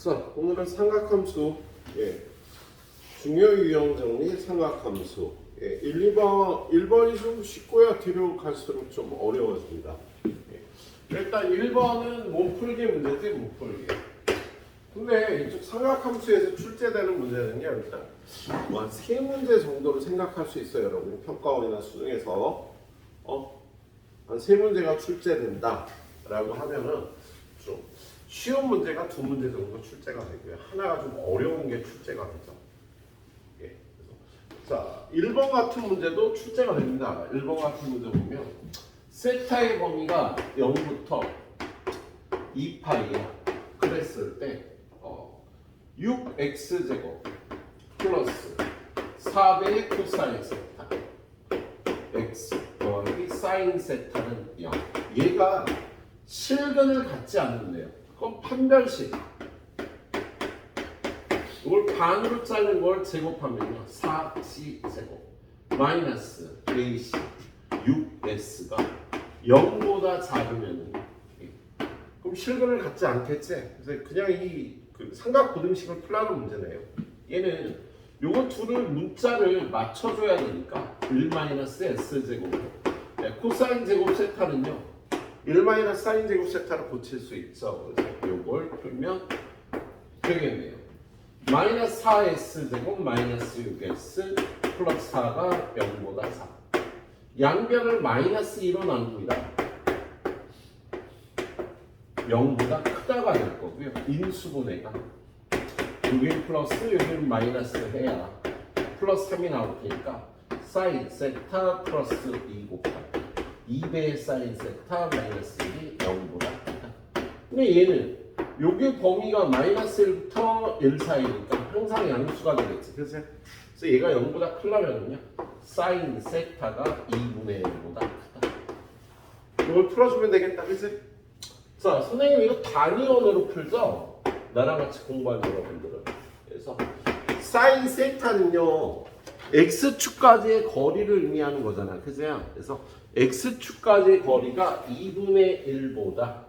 자, 오늘은 삼각함수, 중요 유형 정리 삼각함수. 1번이 좀 쉽고요. 뒤로 갈수록 좀 어려워집니다. 일단 1번은 몸풀기 문제지, 몸풀기. 근데 이쪽 삼각함수에서 출제되는 문제는요, 일단 한 3문제 정도로 생각할 수 있어요, 여러분. 평가원이나 수능에서 한 3문제가 출제된다라고 하면은 좀 쉬운 문제가 2문제 정도 출제가 되고요. 하나가 좀 어려운 게 출제가 되죠. 자, 1번 같은 문제도 출제가 됩니다. 1번 같은 문제 보면 세타의 범위가 0부터 2파이야. 그랬을 때 6x제곱 플러스 4배의 코사인 세타 x 더하기 사인 세타는 0. 얘가 실근을 갖지 않는데요. 그럼 판별식. 이걸 반으로 자른 걸 제곱하면요. 4c제곱 마이너스 ac 6s가 0보다 작으면 그럼 실근을 갖지 않겠지. 그래서 그냥 그 삼각 고등식을 풀라는 문제네요. 얘는 요거 둘을 문자를 맞춰줘야 되니까 1-s제곱 코사인 제곱 세타는요 1-사인 제곱 세타를 고칠 수 있죠. 그래서 요걸 풀면 되겠네요. 마이너스 4s제곱 마이너스 6s 플러스 4가 0보다 4. 양변을 마이너스 2로 나눕니다. 0보다 크다가 될 거고요. 인수분해가 여기 플러스 여기 마이너스 해야 플러스 3이 나올 테니까 사인 세타 플러스 2 곱하기 2배의 사인 세타 마이너스 1이 0보다 크다. 근데 얘는 여기 범위가 마이너스 1부터 1 사이니까 항상 양수가 되겠지. 그래서 얘가 0보다 크려면요 사인 세타가 2분의 1보다 크다. 이걸 풀어주면 되겠다. 그치? 자, 선생님 이거 단위원으로 풀죠? 나랑 같이 공부한 여러분들은. 그래서 사인 세타는요 x축까지의 거리를 의미하는 거잖아. 그죠? 그래서 x축까지의 거리가 2분의 1보다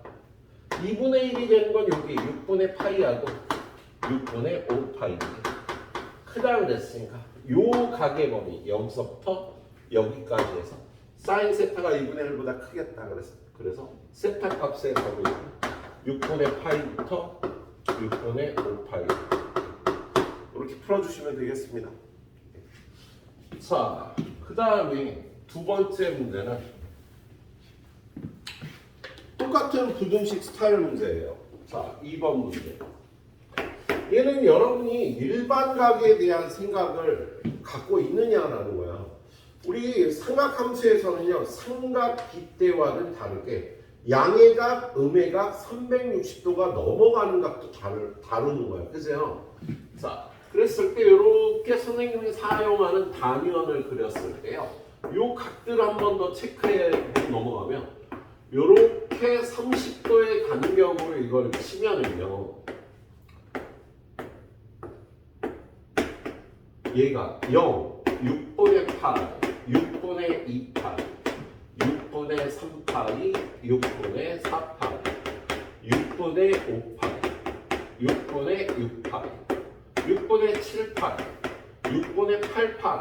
2분의 1이 되는 건 여기 6분의 파이하고 6분의 5파이 크다 그랬으니까 요 각의 범위 여기서부터 여기까지 해서 사인 세타가 2분의 1보다 크겠다 그래서 세타 값의 범위는 6분의 파이부터 6분의 5파이 이렇게 풀어주시면 되겠습니다. 자, 그 다음에 두 번째 문제는 똑같은 부등식 스타일 문제예요. 자, 2번 문제. 얘는 여러분이 일반각에 대한 생각을 갖고 있느냐라는 거야. 우리 삼각함수에서는요, 삼각 빗대와는 다르게 양의 각, 음의 각 360도가 넘어가는 각도 다루는 거예요. 그죠? 자, 그랬을 때 이렇게 선생님이 사용하는 단위원을 그렸을 때요. 요 각들 한 번 더 체크해 넘어가면 요렇게 30도의 간격으로 이걸 치면은요. 얘가 0, 6분의 8, 6분의 2파이, 6분의 3파이, 6분의 4파이, 6분의 5파이, 6분의 6파이, 6분의 7파이, 6분의 8파이,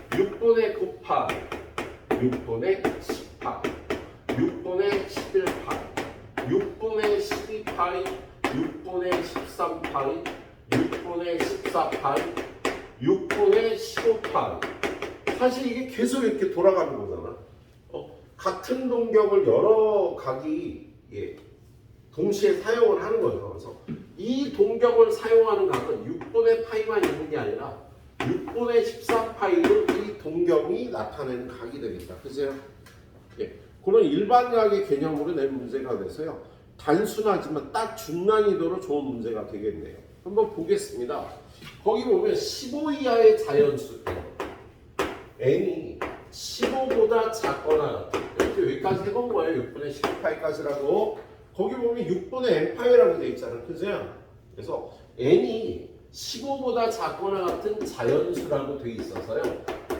6분의 9파이, 6분의 10파이, 6분의 11파이, 6분의 12파이, 6분의 13파이, 6분의 14파이, 6분의 15파이. 사실 이게 계속 이렇게 돌아가는 거잖아. 같은 동격을 여러 각이 동시에 사용을 하는 거예요. 그래서 이 동격을 사용하는 각은 6분의 파이만 있는 게 아니라 6분의 14파이로 이 동격이 나타내는 각이 되겠다. 그죠? 그런 일반각의 개념으로 낸 문제가 돼서요. 단순하지만 딱 중난이도로 좋은 문제가 되겠네요. 한번 보겠습니다. 거기 보면 15 이하의 자연수 n이 15보다 작거나 이렇게 여기까지 해본 거예요. 6분의 15파이까지라고. 거기 보면 6분의 n파이라고 돼 있잖아. 그죠? 그래서 n이 15보다 작거나 같은 자연수라고 돼 있어서요.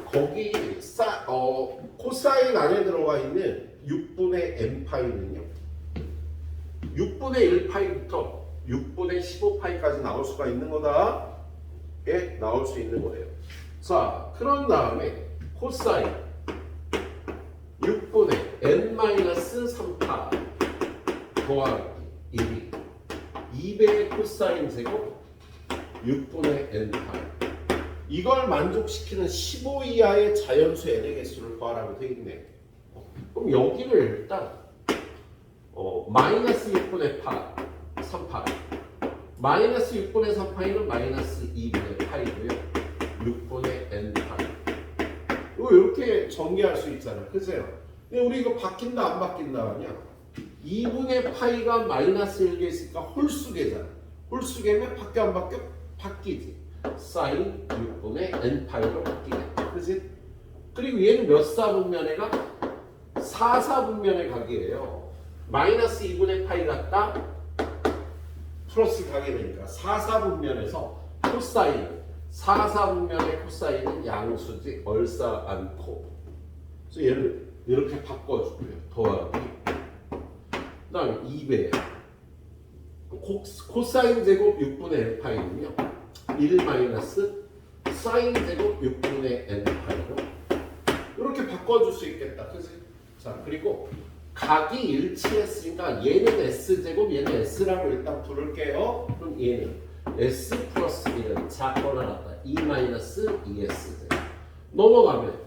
거기 코사인 안에 들어가 있는 6분의 n파이는요. 6분의 1파이부터 6분의 15파이까지 나올 수가 있는 거다. 예, 나올 수 있는 거예요. 자, 그런 다음에 코사인 6분의 n-3파 더하기 1이 2배의 코사인 제곱 6분의 n파. 이걸 만족시키는 15 이하의 자연수 n의 개수를 구하라고 되어 있네. 그럼 여기를 일단 마이너스 6분의 3파 마이너스 6분의 3파이는 마이너스 2분의 파이고요. 6분의 n파. 이거 이렇게 전개할 수 있잖아. 그죠? 근데 우리 이거 바뀐다 안 바뀐다 하냐? 2분의 파이가 마이너스 1개 있으니까 홀수계잖아. 홀수계면 바뀌어 안 바뀌어? 바뀌지. 사인 6분의 n파이로 바뀌겠다. 그치? 그리고 얘는 몇 사분면에 가? 4사분면에 가기예요. 마이너스 2분의 파이 같다? 플러스 가게 되니까 4사분면에서 코사인 4사분면의 코사인은 양수지 얼싸 않고. 그래서 얘를 이렇게 바꿔주고요. 더하기 그 다음에 2배 코사인 제곱 6분의 n파이는요 1 마이너스 사인 제곱 6분의 n파이로 이렇게 바꿔줄 수 있겠다. 그치? 자, 그리고 각이 일치했으니까 얘는 s제곱 얘는 s라고 일단 부를게요. 그럼 얘는 s 플러스 1은 작거나 같다. 2 마이너스 2s제곱 넘어가면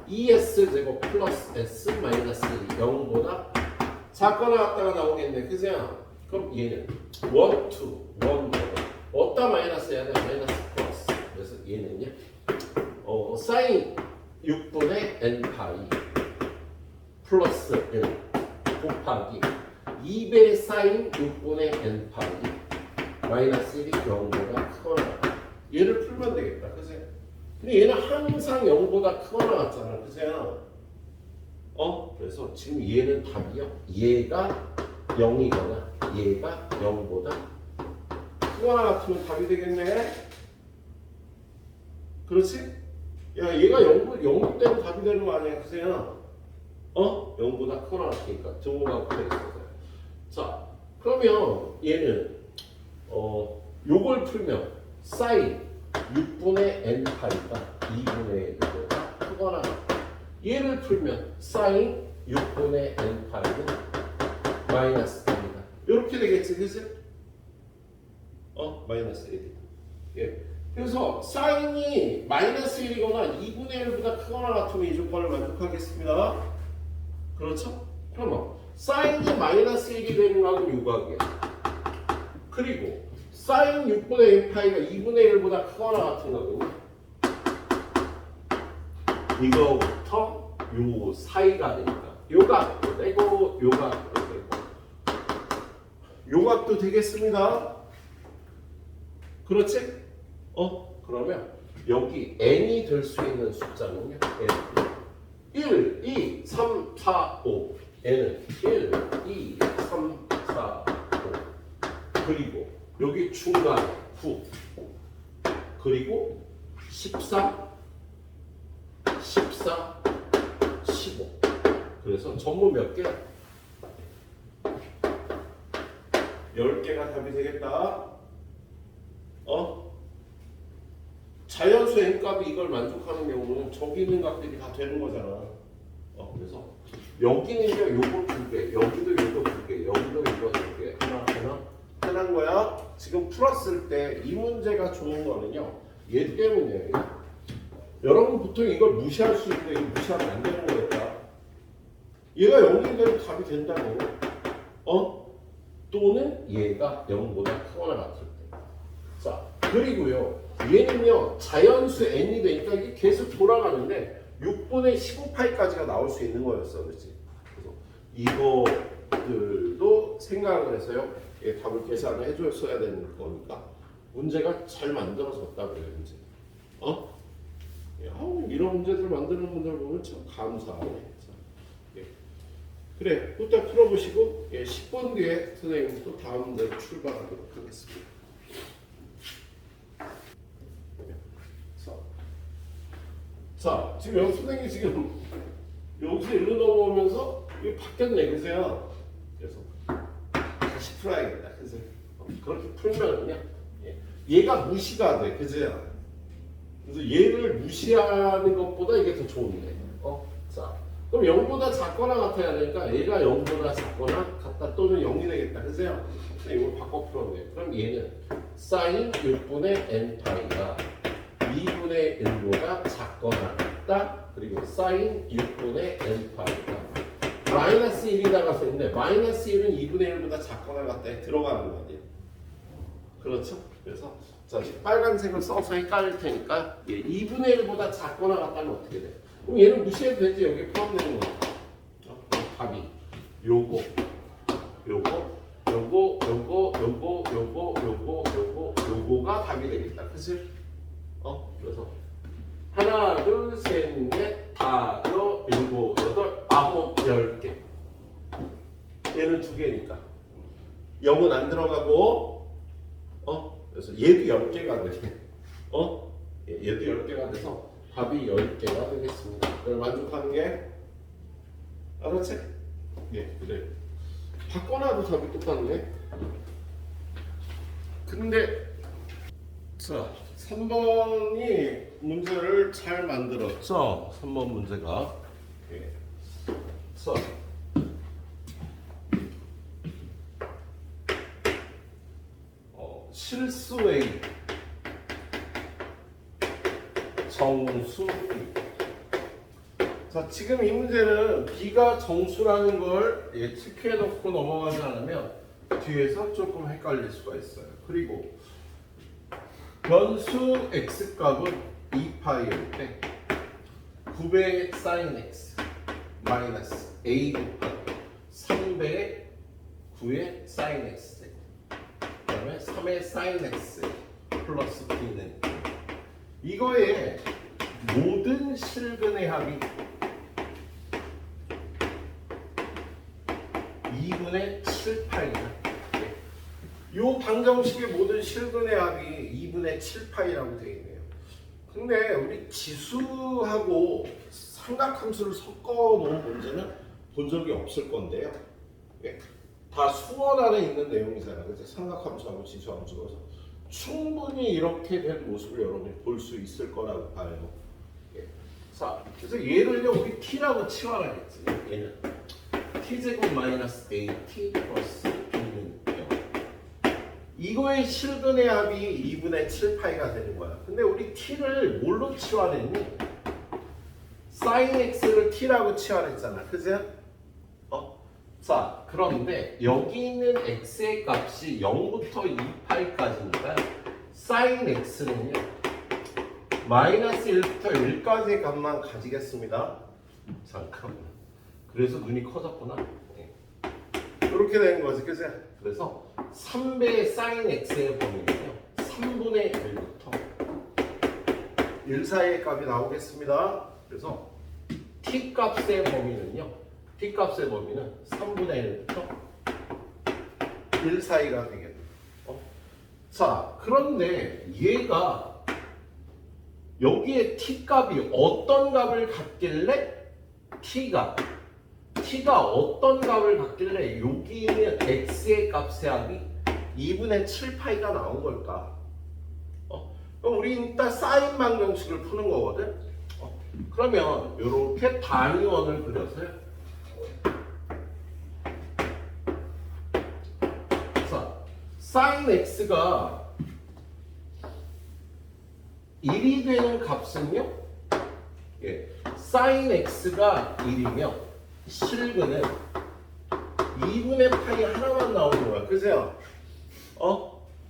2s제곱 플러스 s 마이너스 1이 0보다 작거나 같다가 나오겠네. 그죠? 그럼 얘는 1, 2, 1, 어디다 마이너스 해야 돼? 마이너스 플러스. 그래서 얘는요 사인 6분의 n파이 플러스 1 곱하기 2배 사인 6분의 n파이 마이너스 1이 0보다 크거나 얘를 풀면 되겠다. 그치? 근데 얘는 항상 0보다 크거나 같잖아. 그죠? 그래서 지금 얘는 답이요. 얘가 0이거나 얘가 0보다 크거나 같으면 답이 되겠네. 그렇지? 야, 얘가 0 때문에 답이 되는 거 아니야? 그죠? 0보다 크거나 같으니까 등호가 붙어 있어서. 자, 그러면 얘는 요걸 풀면 사인 6분의 n파이가 2분의 1보다 크거나 같다. 얘를 풀면 사인 6분의 n파이는 마이너스 1이다. 이렇게 되겠지, 그치? 마이너스 1이. 예. 그래서 사인이 마이너스 1이거나 2분의 1보다 크거나 같으면 이 조건을 만족하겠습니다. 그렇죠? 그러면 사인이 마이너스 1이 되는 거하고 요각이야. 그리고 사인 6분의 n파이가 2분의 1보다 크거나 같은 거거든요. 이거부터 요 사이가 되니까 요각도 되고 요각도 되고 요각도 되겠습니다. 그렇지? 그러면 여기 n이 될 수 있는 숫자는요 n 1, 2, 3, 4, 5 n은 1, 2, 3, 4, 5 그리고 여기 중간에 9 그리고 14, 14, 15 그래서 전부 몇 개? 10개가 답이 되겠다. 자연수 n값이 이걸 만족하는 경우는 저기 있는 값들이 다 되는 거잖아. 그래서 여기는요 요거 2개, 여기도 요거 2개, 여기도 요거 2개 하나인 거야. 지금 풀었을 때 이 문제가 좋은 거는요 얘 때문이에요. 여러분 보통 이걸 무시할 수 있는데 이거 무시하면 안 되는 거였다. 얘가 0이 되면 답이 된다고. 또는 얘가 0보다 크거나 같을 때. 자, 그리고요 얘는요 자연수 n이 되니까 이게 계속 돌아가는데 6분의 15파이까지가 나올 수 있는 거였어. 그렇지? 그래서 이거들도 생각을 해서요 답을 계산을 해줬어야 되는 거니까 문제가 잘 만들어졌다 그래요. 이제 이런 문제들 만드는 분들 보면 참 감사하네. 자, 예. 그래, 일단 풀어보시고 10분 뒤에 선생님 또 다음 문제로 출발하도록 하겠습니다. 자, 지금 여기 선생님이 지금 여기서 일로 넘어오면서 이게 바뀌었네, 그죠? 그래서 다시 풀어야겠다, 그죠? 그렇게 풀면은요, 얘가 무시가 돼, 그죠? 그래서 얘를 무시하는 것보다 이게 더 좋은데, 자, 그럼 0보다 작거나 같아야 되니까 얘가 0보다 작거나 같다 또는 0이 되겠다, 그죠? 이걸 바꿔 풀었네. 그럼 얘는 sin 6분의 n파이가 2분의 1보다 작거나 같다. 그리고 sin 6분의 n파이가 마이너스 1이 나가서 있는데 마이너스 1은 2분의 1보다 작거나 같다에 들어가는 거 아니에요? 그렇죠? 그래서 자, 빨간색을 써서 헷갈릴 테니까 2분의 1보다 작거나 같다면 어떻게 돼? 그럼 얘는 무시해도 되지. 여기 포함되는 거. 답이 요거 요거가 답이 되겠다. 그치? 그래서 하나, 둘, 셋, 넷, 다섯, 일곱, 여덟, 아홉, 10개. 얘는 2개니까 0은 안 들어가고 그래서 얘도 10개가 되네. 얘도 10개가 돼서 답이 10개가 되겠습니다. 그걸 만족하는 게 알았지? 예, 그래. 바꿔놔도 답이 똑같네. 근데 자, 3번이 문제를 잘 만들었죠? 3번 문제가. 예. 자, 실수 A, 정수 B. 자, 지금 이 문제는 B가 정수라는 걸 체크해 놓고 넘어가지 않으면 뒤에서 조금 헷갈릴 수가 있어요. 그리고 변수 x 값은 2파이일 때 9배의 sin x 마이너스 a 곱하기 3배의 9의 sin x 그 다음에 3의 sin x 플러스 b는 이거의 모든 실근의 합이 2분의 7파이다. 요 방정식의 모든 실근의 합이 2분의 7파이라고 되어 있네요. 근데 우리 지수하고 삼각함수를 섞어 놓은 문제는 본 적이 없을 건데요. 다 수원 안에 있는 내용이잖아요. 그래서 삼각함수하고 지수함수가 충분히 이렇게 된 모습을 여러분이 볼 수 있을 거라고 봐요. 자, 그래서 얘를요 우리 t라고 치환하겠지. 얘는 t제곱 마이너스 at 플러스 b는 0. 이거의 실근의 합이 2분의 7파이가 되는 거야. 근데 우리 t를 뭘로 치환했니? sin x를 t라고 치환했잖아. 그죠? 자, 그런데 여기 있는 x의 값이 0부터 2파이까지니까 sin x는요 마이너스 1부터 1까지의 값만 가지겠습니다. 잠깐만. 그래서 눈이 커졌구나. 이렇게 된 거지, 그죠? 그래서 3배의 sin x의 범위는요 3분의 1부터 1 사이의 값이 나오겠습니다. 그래서 t 값의 범위는요 t값의 범위는 3분의 1부터 1 사이가 되겠네요. 자, 그런데 얘가 여기에 t값이 어떤 값을 갖길래 t가 어떤 값을 갖길래 여기 있는 x의 값의 합이 2분의 7파이가 나온 걸까? 그럼 우리 일단 사인 방정식을 푸는 거거든? 그러면 이렇게 단위원을 그려서요. 자, sin x가 1이 되는 값은요? sin x가 1이면 실근은 2분의 파이 하나만 나오는 거야. 그죠?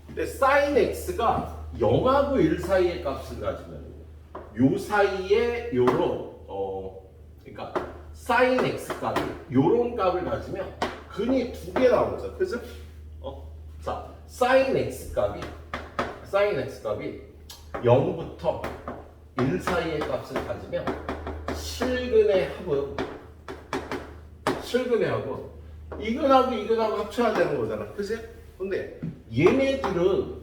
근데 sin x가 0하고 1 사이의 값을 가지면 요 사이에 요런 그러니까 sin x 값이 요런 값을 가지면 근이 2개 나오죠. 그죠? 자, sin x 값이 0부터 1 사이의 값을 가지면 실근의 합은 이근하고 합쳐야 되는 거잖아. 그치? 근데 얘네들은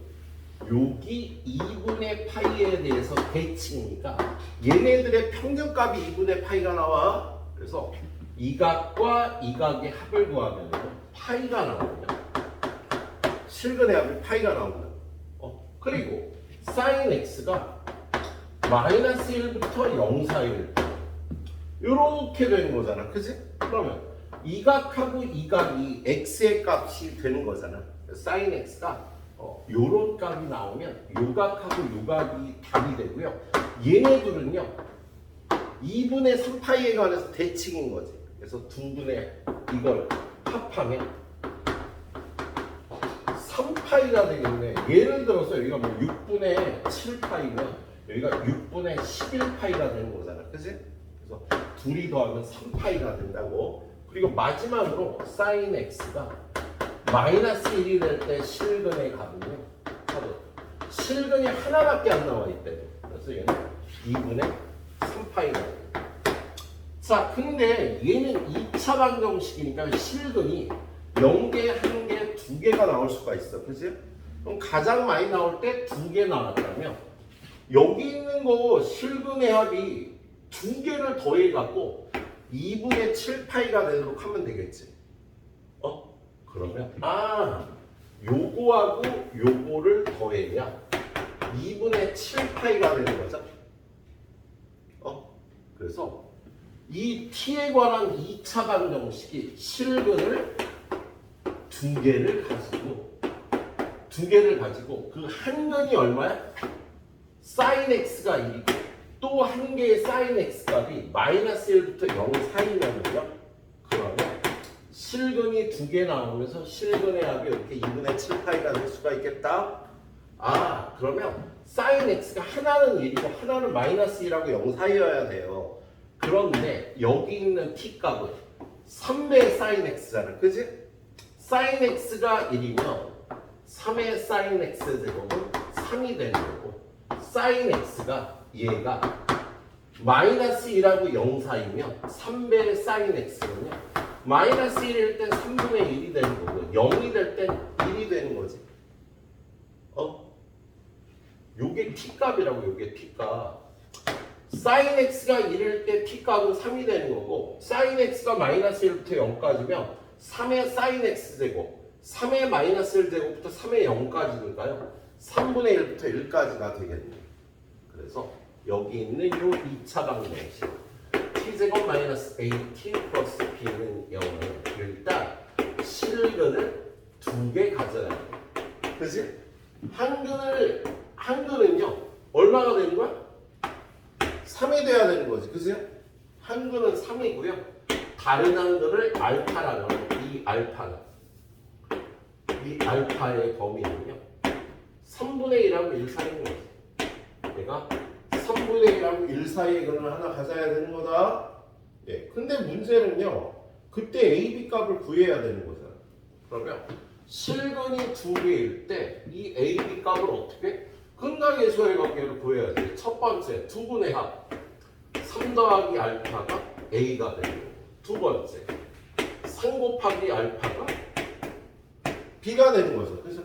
여기 2분의 파이에 대해서 대칭이니까 얘네들의 평균값이 2분의 파이가 나와. 그래서 이 값과 이 값의 합을 구하면 파이가 나오면 실근의 합이 파이가 나온다. 그리고 sin x가 마이너스 1부터 0 사이를 이렇게 되는 거잖아. 그치? 그러면 이 각하고 이 각이 x의 값이 되는 거잖아. sin x가 요런 값이 나오면 요 각하고 요 각이 답이 되고요. 얘네들은요 2분의 3파이에 관해서 대칭인 거지. 그래서 둥분의 이걸 합하면 3파이가 되겠네. 예를 들어서 여기가 뭐 6분의 7파이면 여기가 6분의 11파이가 되는 거잖아. 그치? 그래서 둘이 더하면 3파이가 된다고. 그리고 마지막으로 sin x가 마이너스 1이 될 때 실근의 값은요. 실근이 하나밖에 안 나와 있대. 그래서 얘는 2분의 3파이가 돼. 자, 근데 얘는 2차 방정식이니까 실근이 0개, 1개, 2개가 나올 수가 있어. 그치? 그럼 가장 많이 나올 때 2개 나왔다면 여기 있는 거 실근의 합이 2개를 더해갖고 2분의 7파이가 되도록 하면 되겠지. 그러면 요거하고 요거를 더해야 2분의 7파이가 되는 거죠. 그래서 이 t에 관한 2차 방정식이 실근을 두 개를 가지고 그 한 근이 얼마야? sin x가 1이고 또 한 개의 sin x 값이 마이너스 1부터 0 사이면요. 그러면 실근이 두 개 나오면서 실근의 합이 이렇게 2분의 7파이가 될 수가 있겠다. 그러면 sin x가 하나는 1이고 하나는 마이너스 1하고 0 사이여야 돼요. 그런데 여기 있는 t 값은 3배 sin x잖아. 그지? sin x가 1이면 3의 sin x 제곱은 3이 되는 거고 sin x가 얘가 마이너스 1하고 0 사이면 3배의 sin x는요 마이너스 1일 땐 3분의 1이 되는 거고 0이 될 땐 1이 되는 거지. 요게 t값이라고. 요게 t값. sin x가 1일 때 t값은 3이 되는 거고 sin x가 마이너스 1부터 0까지면 3의 sin x 제곱 3의 마이너스 1 제곱부터 3의 0까지니까요 3분의 1부터 1까지가 되겠네요. 그래서 여기 있는 요 2차 방정식 t제곱 마이너스 at 플러스 b는 0은 일단 실근을 두 개 가져야 돼. 그치? 한근은요 얼마가 되는 거야? 3이 돼야 되는 거지. 그치? 한근은 3이고요. 다른 한근을 알파라고 하는 이 알파의 범위는요 3분의 1하고 1 사이인 거지. 얘가 3분의 1하고 1 사이의 근을 하나 가져야 되는 거다. 근데 문제는요 그때 a, b 값을 구해야 되는 거잖아. 그러면 실근이 두 개일 때 이 a, b 값을 어떻게? 근각의수의 관계를 구해야지. 첫 번째 두분의 합 3 더하기 알파가 a가 되고 두 번째 3 곱하기 알파가 b가 되는 거죠. 그죠?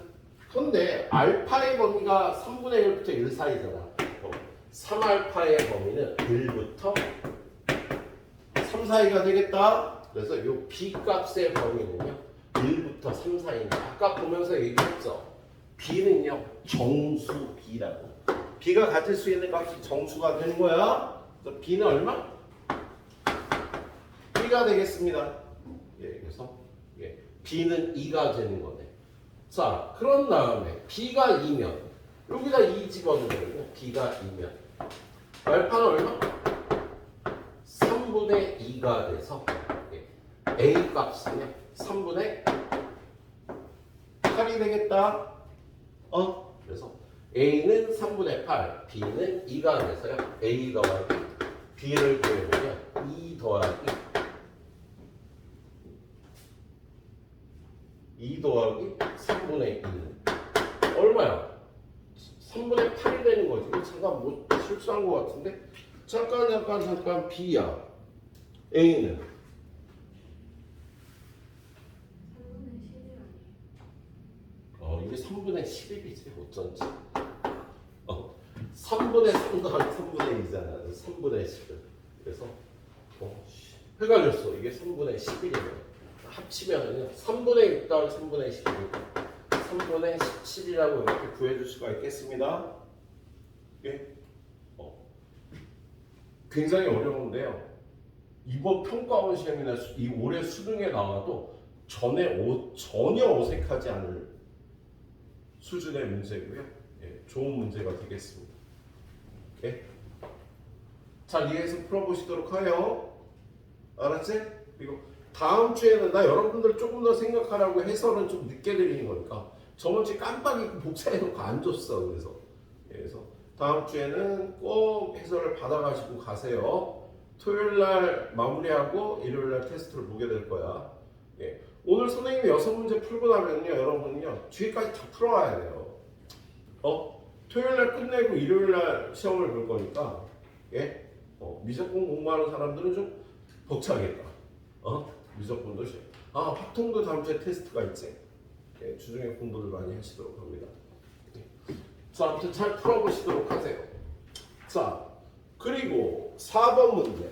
근데 알파의 범위가 3분의 1부터 1 사이잖아. 3알파의 범위는 1부터 3 사이가 되겠다. 그래서 이 b 값의 범위는요 1부터 3 사이인데 아까 보면서 얘기했죠. b는요 정수 b라고. b가 가질 수 있는 값이 정수가 되는 거야. 그래서 b는 얼마? b가 되겠습니다. 그래서 b는 2가 되는 거네. 자, 그런 다음에 b가 2면 여기다 2 집어넣으면 b가 2면 알파는 얼마? 3분의 2가 돼서 a 값은요 3분의 8이 되겠다. 그래서 a는 3분의 8, b는 2가 돼서요 a 더하기 b를 구해보면 2 더하기 3분의 2는 얼마야? 3분의 8이 되는 거지. 잠깐 뭐 실수한 것 같은데? 잠깐 b야. a는 3분의 11이지 어쩐지. 3분의 3 더하기 3분의 2잖아. 3분의 11. 그래서 헷갈렸어. 이게 3분의 11이면 합치면은요 3분의 6 더하기 3분의 11. 3분의 17이라고 이렇게 구해줄 수가 있겠습니다. 예? 굉장히 어려운데요. 이번 평가원 시험이나 이 올해 수능에 나와도 전혀 어색하지 않을 수준의 문제고요. 예, 좋은 문제가 되겠습니다. 예? 자, 이해해서 풀어보시도록 하여. 알았지? 그리고 다음 주에는 나 여러분들 조금 더 생각하라고 해설은 좀 늦게 드리는 거니까 저번 주에 깜빡 잊고 복사해놓고 안 줬어. 그래서 다음 주에는 꼭 해설을 받아가시고 가세요. 토요일 날 마무리하고 일요일 날 테스트를 보게 될 거야. 예. 오늘 선생님이 6문제 풀고 나면요, 여러분은요 뒤에까지 다 풀어와야 돼요. 토요일 날 끝내고 일요일 날 시험을 볼 거니까, 예? 미적분 공부하는 사람들은 좀 벅차겠다. 미적분도 시험. 확통도 다음 주에 테스트가 있지. 예, 주중에 공부를 많이 하시도록 합니다. 자, 아무튼 잘 풀어보시도록 하세요. 자, 그리고 4번 문제.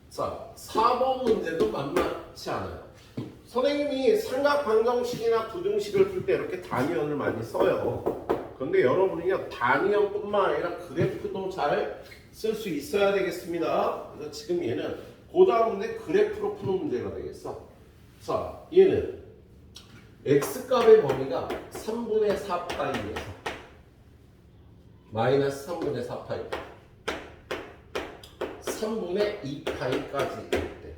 자, 4번 문제도 만만치 않아요. 선생님이 삼각방정식이나 부등식을 풀 때 이렇게 단위원을 많이 써요. 그런데 여러분이요, 단위원뿐만 아니라 그래프도 잘 쓸 수 있어야 되겠습니다. 그래서 지금 얘는 그 다음 문제 그래프로 푸는 문제가 되겠어. 자, 얘는 x값의 범위가 3분의 4파이에서 마이너스 3분의 4파이 3분의 2파이까지 될 때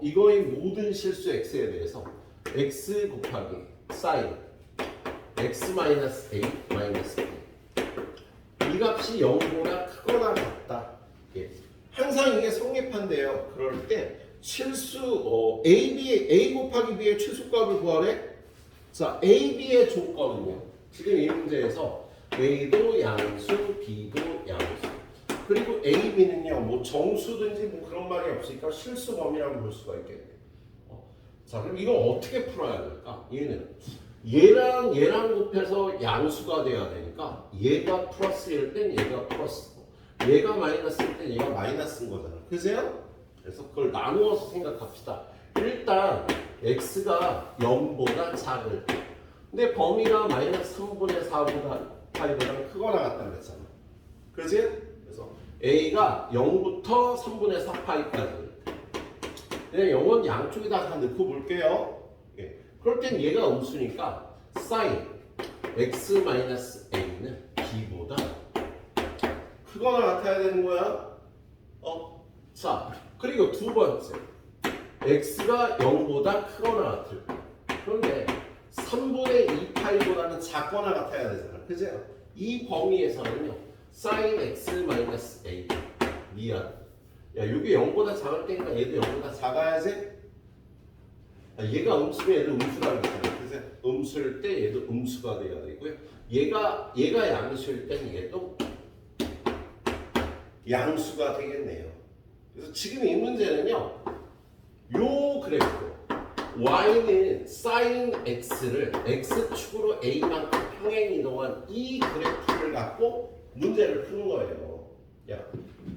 이거의 모든 실수 x에 대해서 x 곱하기 사인 x 마이너스 a 마이너스 b 이 값이 0보다 크거나 같다. 예. 항상 이게 성립한대요. 그럴 때 실수 a 곱하기 b의 최소값을 구하래. 자, a, b의 조건은요. 지금 이 문제에서 a도 양수, b도 양수. 그리고 a, b는요. 뭐 정수든지 뭐 그런 말이 없으니까 실수 범위라고 볼 수가 있겠네. 자, 그럼 이거 어떻게 풀어야 될까? 얘랑 곱해서 양수가 돼야 되니까 얘가 플러스일 땐 얘가 플러스고 얘가 마이너스일 땐 얘가 마이너스인 거잖아. 그죠? 그래서 그걸 나누어서 생각합시다. 일단 x가 0보다 작을 때 근데 범위가 마이너스 3분의 4보다 8보다 크거나 같다고 했잖아. 그지? 그래서 a가 0부터 3분의 4파이까지 그냥 0은 양쪽에다 다 넣고 볼게요. 예. 그럴 땐 얘가 음수니까 sin x-a는 b보다 크거나 같아야 되는 거야. 자, 그리고 두 번째 x가 0보다 크거나 같을 때 그런데 3분의 2파이보다는 작거나 같아야 되잖아. 그죠? 이 범위에서는요 sin x-a 미안 야, 이게 0보다 작을 때니까 얘도 0보다 작아야지. 얘가 음수면 얘도 음수라고 했잖아요. 그래서 음수일 때 얘도 음수가 돼야 되고요. 얘가 양수일 때는 얘도 양수가 되겠네요. 그래서 지금 이 문제는요. 요 그래프 y는 sin x를 x축으로 a만큼 평행 이동한 이 그래프를 갖고 문제를 푸는 거예요. 야,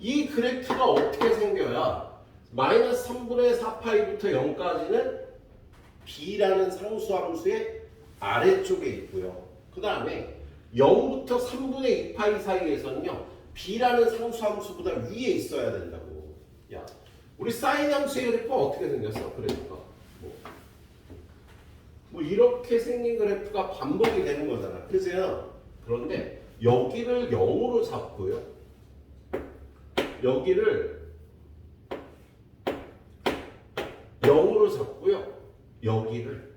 이 그래프가 어떻게 생겨야 마이너스 3분의 4파이부터 0까지는 b라는 상수함수의 아래쪽에 있고요. 그 다음에 0부터 3분의 2파이 사이에서는요 b라는 상수함수보다 위에 있어야 된다고. 야, 우리 사인 함수의 그래프가 어떻게 생겼어? 그래프가 뭐 이렇게 생긴 그래프가 반복이 되는 거잖아. 그죠? 그런데 여기를 0으로 잡고요. 여기를 0으로 잡고요. 여기를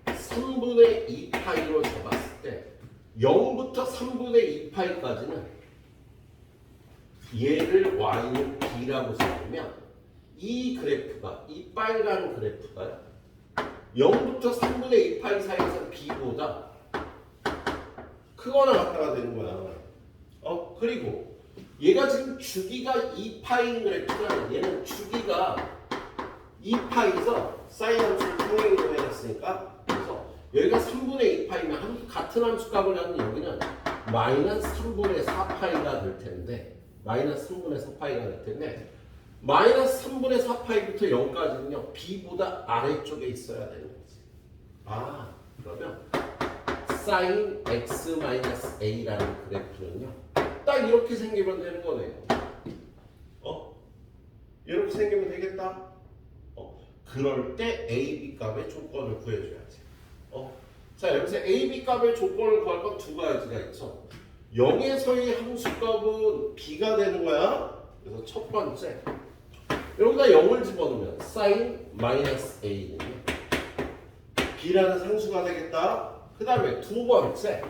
3분의 2파이로 잡았을 때 0부터 3분의 2파이까지는 얘를 y는 b라고 잡으면 이 그래프가 이 빨간 그래프가요 0부터 3분의 2파이 사이에서 b보다 크거나 같다가 되는 거야. 그리고 얘가 지금 주기가 2파이인 그래프가 얘는 주기가 2파이에서 사인 함수를 평행 이동해놨으니까 그래서 여기가 3분의 2파이면 같은 함수 값을 하면 여기는 마이너스 3분의 4파이가 될 텐데 마이너스 3분의 4파이가 될 텐데 마이너스 3분의 4파이부터 0까지는요 b보다 아래쪽에 있어야 되는 거죠. 그러면 sin x-a라는 그래프는요 딱 이렇게 생기면 되는 거네요. 이렇게 생기면 되겠다. 그럴 때 a, b 값의 조건을 구해줘야지. 자, 여기서 a, b 값의 조건을 구할 건 두 가지가 있죠. 0에서의 함수값은 b가 되는 거야. 그래서 첫 번째 여기다 0을 집어넣으면 sin -a는요 b라는 상수가 되겠다. 그 다음에 두 번째,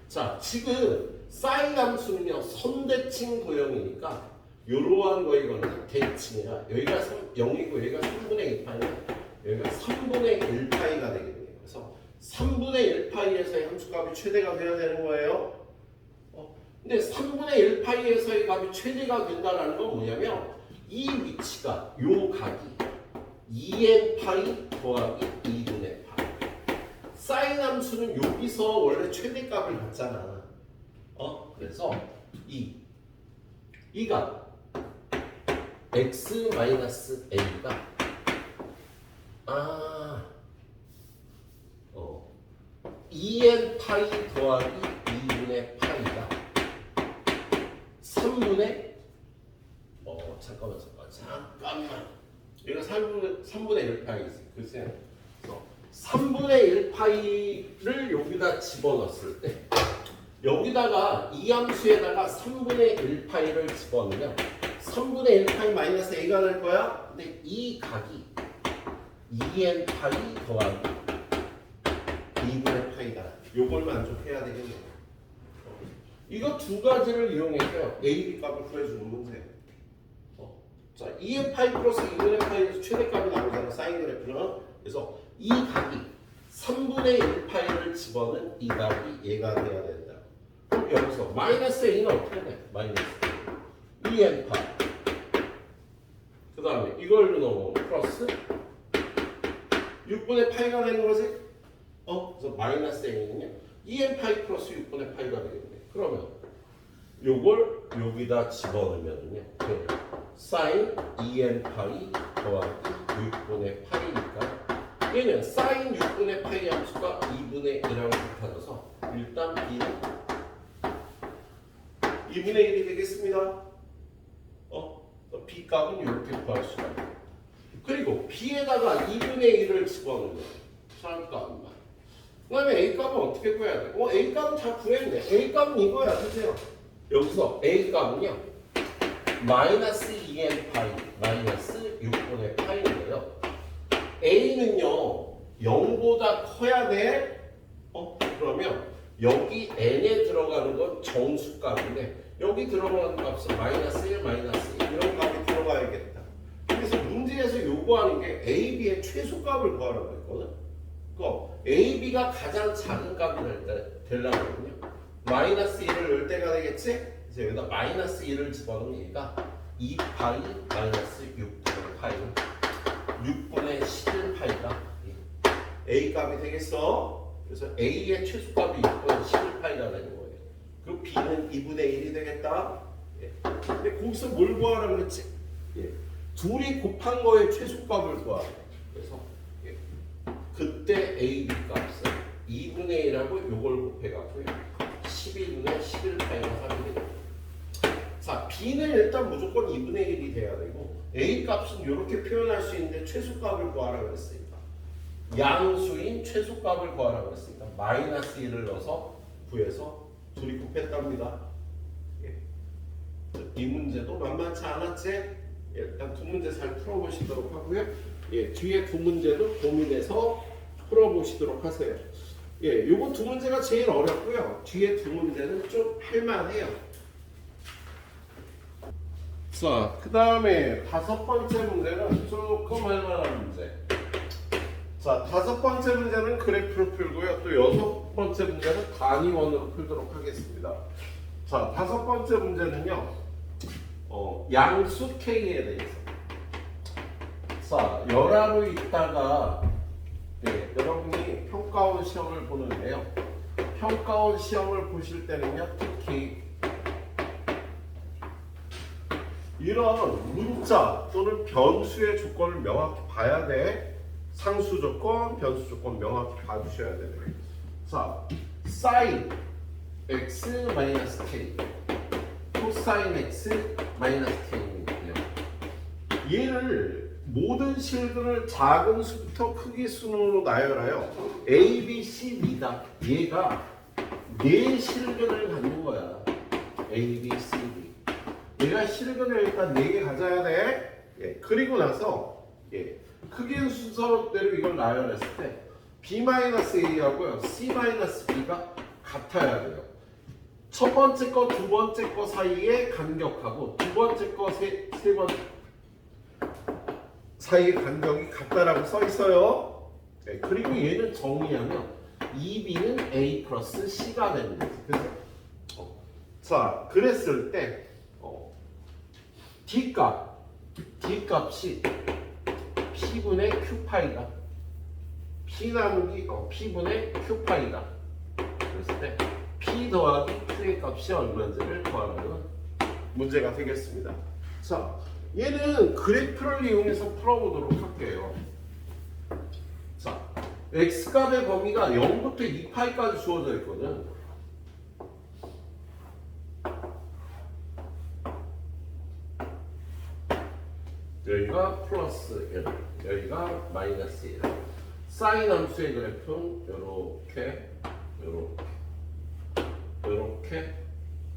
자 지금 sin 함수는요 선대칭 도형이니까 이러한 거 이거는 대칭이라 여기가 0이고 여기가 3분의 2파이면 여기가 3분의 1파이가 되겠네요. 그래서 3분의 1파이에서의 함수값이 최대가 돼야 되는 거예요. 근데 3분의 1파이에서의 값이 최대가 된다는 건 뭐냐면 이 위치가 요 각이 2n파이 더하기 2분의 파이. 사인 함수는 여기서 원래 최대값을 갖잖아. 그래서 이가 x-a가 2n 파이 더하기 2분의 파이가 3분의 잠깐만 여기가 3분의 1파이지. 글쎄요. 그래서 3분의 1파이를 여기다 집어넣었을 때 여기다가 이 함수에다가 3분의 1파이를 집어넣으면 3분의 1파이 마이너스 a가 될 거야. 근데 이 각이 2n 파이 더하기 2분의 파이다. 요걸 만족해야 되겠네요. 이거 두 가지를 이용해서 a, b 값을 구해주는 문제예요. 자, 2n 파이 플러스 2분의 파이에서 최대값이 나오잖아. 사인 그래프는. 그래서 이 각이 3분의 1파이를 집어넣은 이 각이 얘가 돼야 된다. 그럼 여기서 마이너스 a는 어떻게 돼? 마이너스 2n 파이. 그 다음에 이걸 넣으면 플러스 6분의 파이가 되는 거지? 그래서 마이너스 a는요 2n 파이 플러스 6분의 파이가 되겠네. 그러면 요걸 여기다 집어넣으면요 사인 2n 파이 더하기 6분의 파이니까 얘는 사인 6분의 파이 함수가 2분의 1하고 같아져서 일단 b는 2분의 1이 되겠습니다. b 값은 이렇게 구할 수가 있고, 그리고 b에다가 2분의 1을 집어넣으면 잠깐만. 그 다음에 a 값은 어떻게 구해야 돼? a 값은 다 구했네. a 값은 이거야. 보세요. 여기서 a 값은요 마이너스 2n 파이 마이너스 6분의 파이인데요. a는요 0보다 커야 돼. 그러면 여기 n에 들어가는 건 정수값인데 여기 들어가는 값은 마이너스 1, 마이너스 1 이런 값이 들어가야겠다. 그래서 문제에서 요구하는 게 a, b의 최소값을 구하라고 했거든. a, b가 가장 작은 값이 되려면요 마이너스 1을 넣을 때가 되겠지? 그래서 여기다 마이너스 1을 집어넣으면 얘가 2파이 마이너스 6분의 파이 6분의 11파이가 a 값이 되겠어. 그래서 a의 최소값이 6분의 11파이가 되는 거예요. 그리고 b는 2분의 1이 되겠다. 근데 거기서 뭘 구하라고 그랬지? 둘이 곱한 거의 최소값을 구하라. 그래서 그때 a, b 값은 2분의 1하고 요걸 곱해갖고요 12분의 11파이가 하게 됩니다. 자, b는 일단 무조건 2분의 1이 돼야 되고 a 값은 이렇게 표현할 수 있는데 최소값을 구하라고 했으니까 양수인 최소값을 구하라고 했으니까 마이너스 1을 넣어서 구해서 둘이 곱했답니다. 이 문제도 만만치 않았지? 일단 두 문제 잘 풀어보시도록 하고요. 뒤에 두 문제도 고민해서 풀어보시도록 하세요. 요거 두 문제가 제일 어렵고요. 뒤에 두 문제는 좀 할만해요. 자, 그 다음에 다섯 번째 문제는 조금 할만한 문제. 자, 다섯 번째 문제는 그래프로 풀고요. 또 여섯 번째 문제는 단위원으로 풀도록 하겠습니다. 자, 다섯 번째 문제는요. 양수 K에 대해서. 자, 열하로 있다가 여러분이 평가원 시험을 보는데요. 평가원 시험을 보실 때는요. 특히 이런 문자 또는 변수의 조건을 명확히 봐야 돼. 상수 조건, 변수 조건 명확히 봐주셔야 돼요. 자, sin x 마이너스 k, 코사인 x 마이너스 k인데요. 얘를 모든 실근을 작은 수부터 크기 순으로 나열하여 A, B, C, D다. 얘가 네 실근을 갖는 거야. A, B, C, D. 얘가 실근을 일단 4개 가져야 돼. 예, 그리고 나서 크기 순서대로 이걸 나열했을 때 B-A하고요 C-B가 같아야 돼요. 첫 번째 거, 두 번째 거 사이의 간격하고 두 번째 거, 세 번째 사이의 간격이 같다라고 써 있어요. 네, 그리고 얘는 정리하면 2B는 A 플러스 C가 되는 거지. 그래서 자, 그랬을 때 D값이 P분의 Q파이다. P 나누기 P분의 Q파이다. 그랬을 때 P 더하기 Q의 값이 얼마인지를 구하라는 문제가 되겠습니다. 자, 얘는 그래프를 이용해서 풀어보도록 할게요. 자, X값의 범위가 0부터 2파이까지 주어져 있거든. 여기가 플러스 1, 여기가 마이너스 1. 사인 함수의 그래프는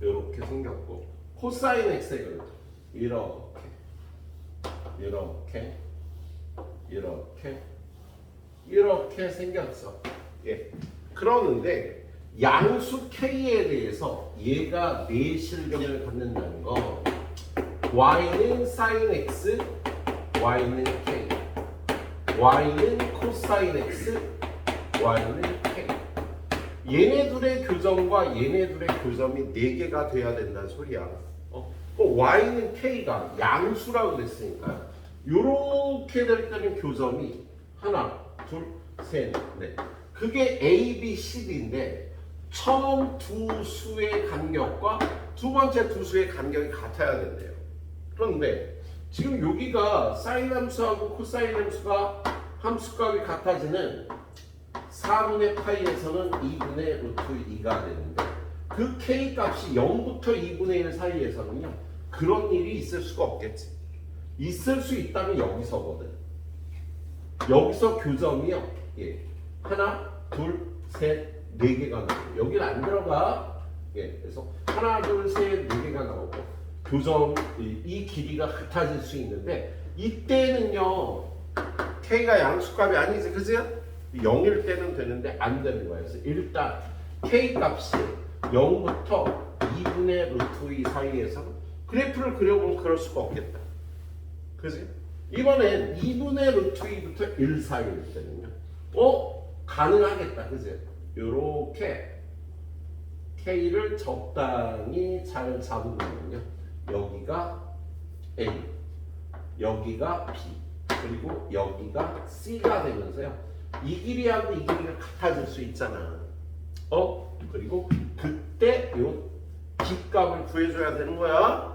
이렇게 생겼고, 코사인 x의 그래프 이렇게 생겼어. 예. 그러는데 양수 k에 대해서 얘가 네 실경을 갖는다는 거. y는 sin x, y는 k, y는 cosine x, y는 k. 얘네들의 교점과 얘네들의 교점이 4개가 돼야 된다는 소리야. y는 k가 양수라고 그랬으니까 요렇게 될 때는 교점이 하나, 둘, 셋, 넷. 그게 a, b, c, d인데 처음 두 수의 간격과 두 번째 두 수의 간격이 같아야 된대요. 그런데 지금 여기가 사인 함수하고 코사인 함수가 함수값이 같아지는 4분의 파이에서는 2분의 루트 2가 되는데 그 k 값이 0부터 2분의 1 사이에서는요 그런 일이 있을 수가 없겠지. 있을 수 있다면 여기서거든. 여기서 교점이요 하나, 둘, 셋, 4개가 나오고 여기는 안 들어가. 그래서 하나, 둘, 셋, 4개가 나오고 교점 이 길이가 같아질 수 있는데 이때는요 k가 양수값이 아니지, 그지? 0일 때는 되는데 안 되는 거예요. 그래서 일단 k 값이 0부터 2분의 루트 2 사이에서 그래프를 그려보면 그럴 수가 없겠다, 그지? 이번엔 2분의 루트 2부터 1 사이일 때는요 가능하겠다, 그지? 요렇게 k를 적당히 잘 잡으면요 여기가 A, 여기가 B, 그리고 여기가 C가 되면서요 이 길이하고 이 길이가 같아질 수 있잖아. 그리고 그때 요 B값을 구해줘야 되는 거야.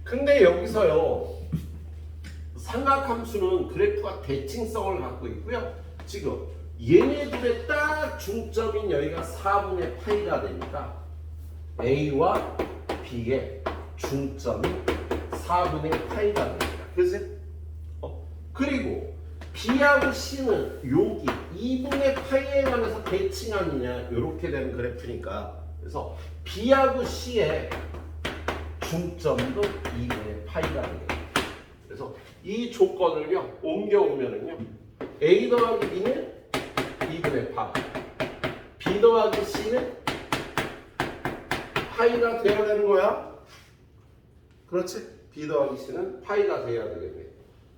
근데 여기서요 삼각함수는 그래프가 대칭성을 갖고 있고요. 지금 얘네들의 딱 중점인 여기가 4분의 파이가 되니까 A와 B의 중점이 4분의 파이가 됩니다. 그치? 그리고 B하고 C는 여기 2분의 파이에 관해서 대칭하느냐 이렇게 되는 그래프니까 그래서 B하고 C의 중점도 2분의 파이가 됩니다. 그래서 이 조건을요 옮겨오면은요 A 더하기 B는 2분의 파이, B 더하기 C는 파이가 되어야 되는 거야. 그렇지? B 더하기 C는 파이가 되어야 되겠네.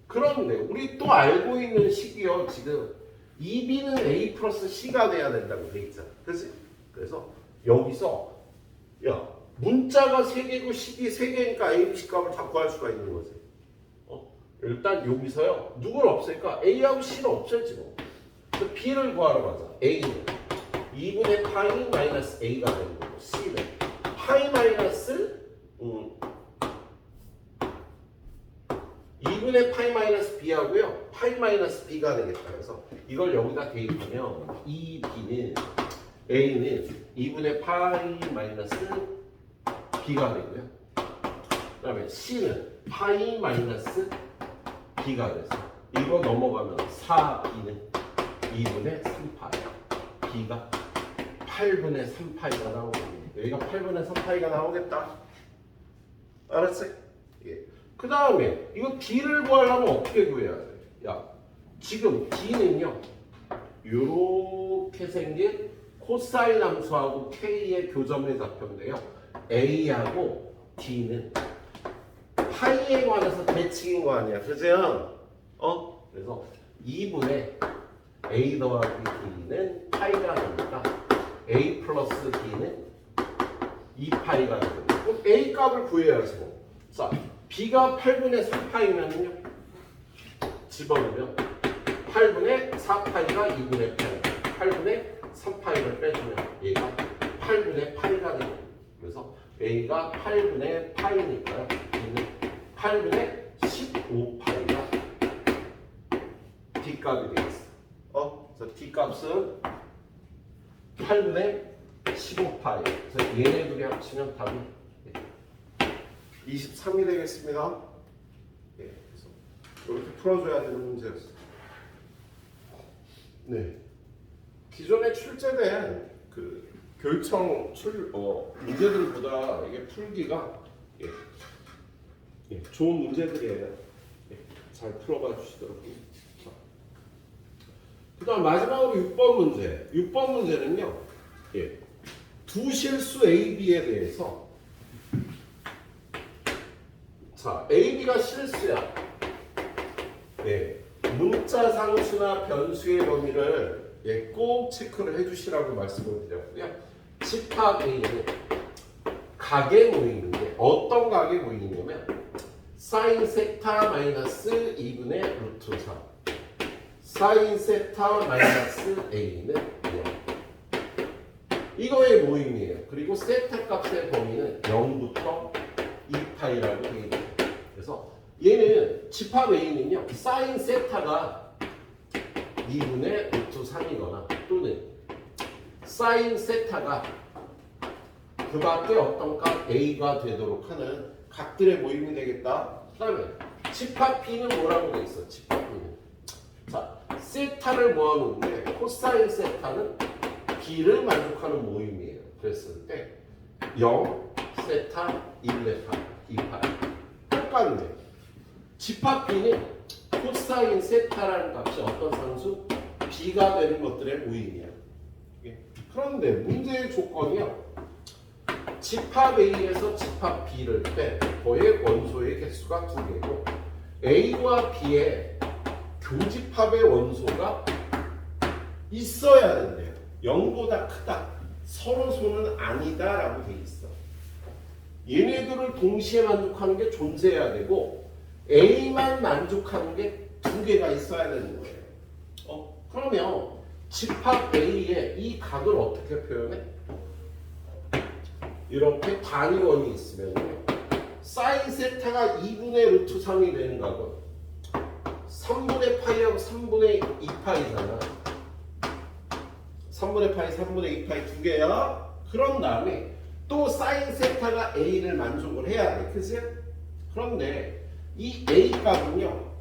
그런데 우리 또 알고 있는 식이요 지금 2B는 A 플러스 C가 돼야 된다고 돼 있잖아, 그렇지? 그래서 여기서 문자가 3개고 식이 3개니까 A, B, C 값을 다 구할 수가 있는 거지. 일단 여기서요 누굴 없앨까? A하고 C를 없앨지 뭐. 그래서 B를 구하러 가자. A는 2분의 파이 마이너스 A가 되는 거고 C는 파이 마이너스 2분의 파이 마이너스 b하고요. 파이 마이너스 b가 되겠다. 그래서 이걸 여기다 대입하면 2b는 a는 2분의 파이 마이너스 b가 되고요. 그 다음에 c는 파이 마이너스 b가 돼서 이거 넘어가면 4b는 2분의 3파이 b가 8분의 3파이가 나오겠네. 여기가 8분의 3파이가 나오겠다. 알았지? 예. 그 다음에 이거 d를 구하려면 어떻게 구해야 돼? 야, 지금 d는요 요렇게 생긴 코사인 함수하고 k의 교점의 좌표인데요. a하고 d는 파이에 관해서 대칭인 거 아니야, 그죠? 그래서 2분의 a 더하기 d는 파이가 되니까 a 플러스 d는 2파이가 됩니다. 그럼 a 값을 구해야지. 자, b가 8분의 3파이면요 집어넣으면 8분의 4파이가 2분의 8, 8분의 3파이를 빼주면 얘가 8분의 파이가 되고, 그래서 a가 8분의 파이니까요. b는 8분의 15파이가 d값이 되겠어. 그래서 d값은 8분의 15파이. 그래서 얘네 둘이 합치면 답이 23이 되겠습니다. 예, 그래서 이렇게 풀어줘야 되는 문제였어요. 네. 기존에 출제된 그 교육청 문제들보다 이게 풀기가 좋은 문제들이에요. 잘 풀어봐 주시더라고요. 그 다음 마지막으로 6번 문제. 6번 문제는요. 두 실수 A, B에 대해서 자, A, B가 실수야. 문자 상수나 변수의 범위를 꼭 체크를 해주시라고 말씀을 드렸고요. 집합 A는 각의 모임인데 어떤 각의 모임이냐면 사인 세타 마이너스 2분의 루트 3 사인 세타 마이너스 A는 0 이거의 모임이에요. 그리고 세타 값의 범위는 0부터 2파이라고 되어 있어요. 그래서 얘는 집합 A는요 사인 세타가 2분의 루트 3이거나 또는 사인 세타가 그 밖에 어떤 값 A가 되도록 하는 각들의 모임이 되겠다. 그 다음에 집합 B는 뭐라고 되어 있어? 집합 B는 자, 세타를 모아놓는데 코사인 세타는 B를 만족하는 모임이에요. 그랬을 때 0, 세타, 1레파, 2파 똑같네. 집합 B는 코사인 세타라는 값이 어떤 상수? B가 되는 것들의 모임이야. 그런데 문제의 조건이요. 집합 A에서 집합 B를 빼 거의 원소의 개수가 2개고 A와 B의 교집합의 원소가 있어야 된대요. 0보다 크다. 서로 소는 아니다 라고 돼 있어. 얘네들을 동시에 만족하는 게 존재해야 되고 A만 만족하는 게 2개가 있어야 되는 거예요. 그러면 집합 A의 이 각을 어떻게 표현해? 이렇게 단위원이 있으면 사인 세타가 2분의 루트 3이 되는 각은 3분의 파이하고 3분의 2파이잖아. 3분의 파이, 3분의 2파이 2개야. 그런 다음에 또 사인 세타가 A를 만족을 해야 돼. 그치? 그런데 이 A 값은요.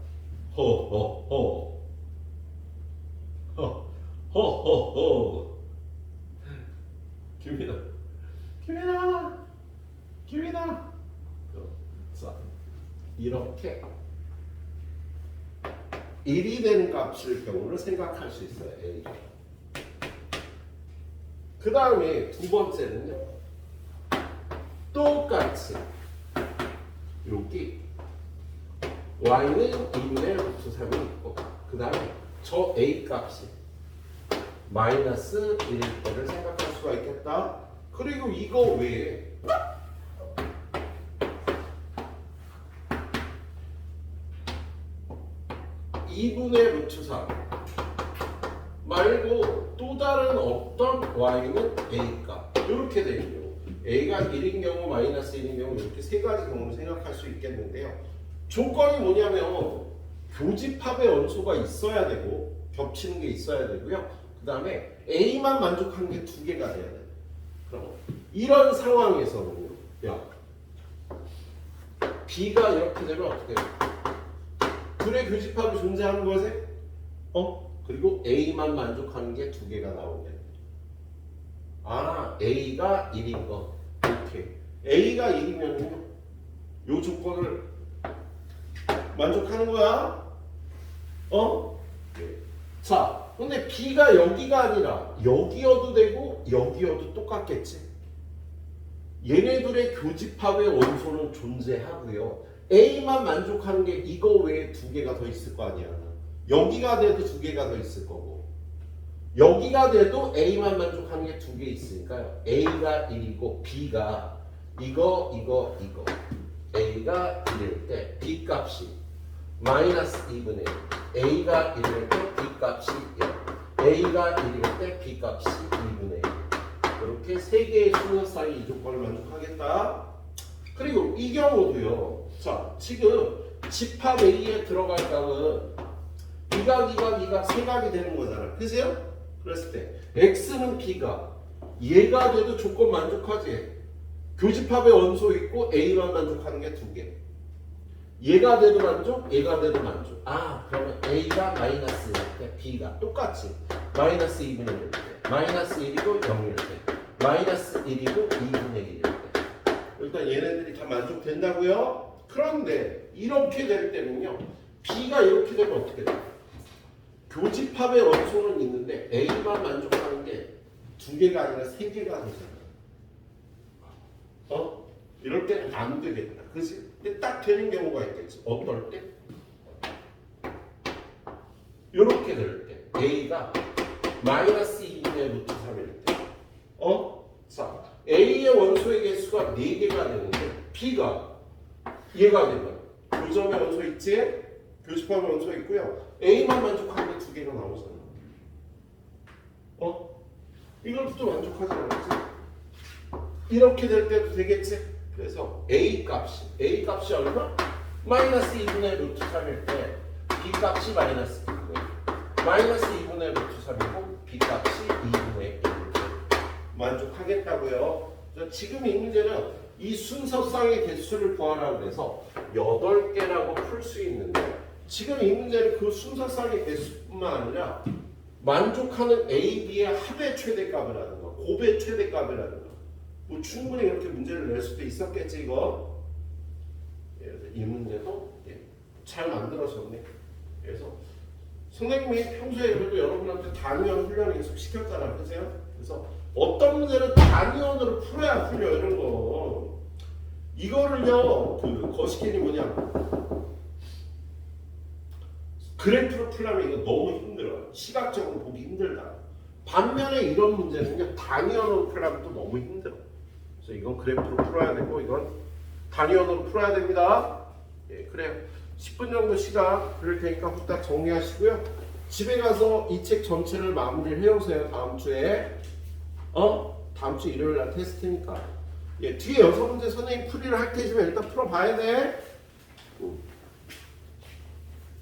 김이나. 자, 이렇게 1이 되는 값일 경우를 생각할 수 있어요. A가. 그 다음에 두 번째는요. 똑같이 여기 y는 2분의 루트 3이 있고 그 다음에 저 A 값이 마이너스 1일 거를 생각할 수가 있겠다. 그리고 이거 외에 (2분의 루트 3) 말고 또 다른 어떤 y는 A값 이렇게 되는 경우 A가 1인 경우 마이너스 1인 경우 이렇게 세 가지 경우를 생각할 수 있겠는데요. 조건이 뭐냐면 교집합의 원소가 있어야 되고 겹치는 게 있어야 되고요. 그 다음에 A만 만족하는 게 두 개가 돼야 돼. 그럼 이런 상황에서는요. 야, B가 이렇게 되면 어떻게 돼? 둘의 교집합이 존재하는 거지? 그리고 A만 만족하는 게 두 개가 나오게. 아, A가 1인 거. 오케이. A가 1이면요. 요 조건을 만족하는 거야. 네. 자, 근데 B가 여기가 아니라 여기여도 되고 여기여도 똑같겠지. 얘네들의 교집합의 원소는 존재하고요. A만 만족하는 게 이거 외에 두 개가 더 있을 거 아니야. 여기가 돼도 두 개가 더 있을 거고 여기가 돼도 A만 만족하는 게 두 개 있으니까요. A가 1이고 B가 이거 A가 1일 때 B 값이 마이너스 2분의 1 A가 1일 때 B 값이 0 A가 1일 때 B 값이 2분의 1 이렇게 세 개의 수녀 사이 이 조건을 만족하겠다. 그리고 이 경우도요. 자, 지금 집합 A에 들어갈 값은 이각 세각이 되는 거잖아. 그죠? 그랬을 때 X는 B가 얘가 돼도 조건 만족하지. 교집합의 원소 있고 A만 만족하는 게 두 개. 얘가 돼도 만족, 얘가 돼도 만족. 아, 그러면 A가 마이너스 1일 때 B가 똑같이 마이너스 2분의 1일 때 마이너스 1이고 0일 때 마이너스 1이고 2분의 1일 때 일단 얘네들이 다 만족된다고요? 그런데 이렇게 될 때는요. B가 이렇게 되면 어떻게 돼요? 교집합의 원소는 있는데 A만 만족하는 게 두 개가 아니라 세 개가 되잖아. 이럴 때는 안 되겠다. 그치? 근데 딱 되는 경우가 있겠지. 어떨 때? 이렇게 될 때. A가 마이너스 2분의 루트 3일 때. 자, A의 원소의 개수가 4개가 되는데 B가 얘가 되면 교점의 원소 있지? 교집합의 원소 있고요. A만 만족하는 게 두 개가 나오잖아. 이걸 또 만족하지 않았지? 이렇게 될 때도 되겠지? 그래서 A 값이 얼마? 마이너스 2분의 루트 3일 때 B 값이 마이너스 2분의 1 마이너스 2분의 루트 3이고 B 값이 2분의 1 만족하겠다고요. 지금 이 문제는 이 순서쌍의 개수를 구하라고 해서 8개라고 풀 수 있는데 지금 이 문제는 그 순서쌍의 개수뿐만 아니라 만족하는 A, B의 합의 최대값이라든가 곱의 최대값이라든가 뭐 충분히 이렇게 문제를 낼 수도 있었겠지 이거. 이 문제도 잘 만들어졌네. 그래서 선생님이 평소에 그래도 여러분한테 단위원 훈련을 계속 시켰잖아, 그죠? 그래서 어떤 문제는 단위원으로 풀어야 풀려 이런 거. 이거를요 그 거시기니 뭐냐? 그래프를 풀려면 이거 너무 힘들어요. 시각적으로 보기 힘들다. 반면에 이런 문제는요 단위원으로 풀려면 또 너무 힘들어. 그래서 이건 그래프로 풀어야 되고 이건 단위원으로 풀어야 됩니다. 그래요. 10분 정도 시간 그럴 테니까 후딱 정리하시고요. 집에 가서 이 책 전체를 마무리를 해오세요. 다음 주에. 다음 주 일요일 날 테스트니까. 뒤에 6문제 선생님 풀이를 할 테지만 일단 풀어봐야 돼.